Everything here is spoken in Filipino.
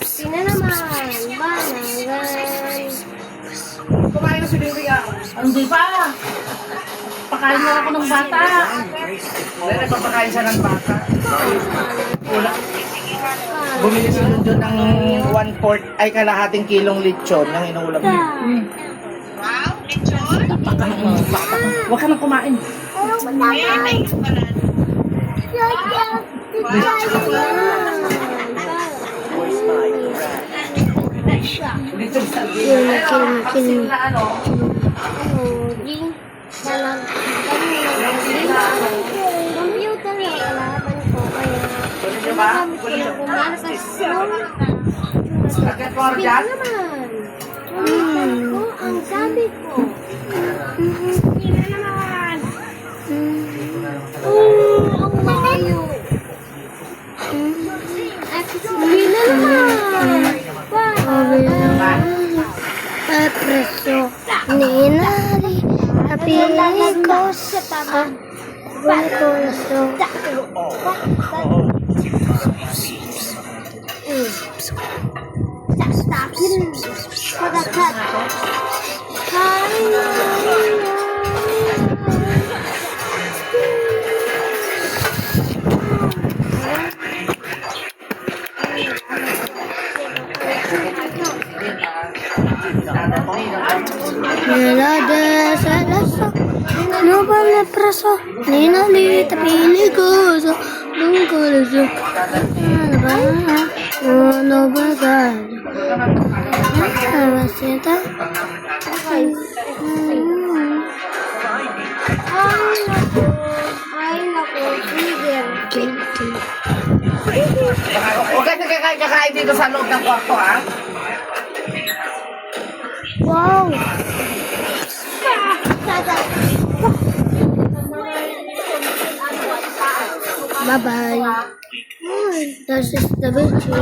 Sina naman, banagan. Kumain na si Baby ah. Hindi pa. Pakain na ako ng bata. Wala, nagpapakain siya ng bata. Wala. Bumili si Lundon ng 1/4 ay kalahating kilong lechon ng inuulam niya. Wow, lechon? Napakain ng bata. Huwag ka nang kumain. Lechon sa Kin. na ano. Computer na kalaban ko kaya Kunin niyo ba? Kunin niyo. Agad mo dyan? Ko ang sabi ko. Sina naman. Ang layo. Sina naman. Preso. Ninari. Napili ko sa puso. Stop. Pagkat. Nilada sa laso, ano ba na praso? Ninali, tapili ko sa lungkoliso. Ano ba? Ano ba tayo? Ano ba sita? Ay, naku, trigger. Huwag ka kakain dito sa loob ng kwarto ha. Wow! Bye-bye. This is the video.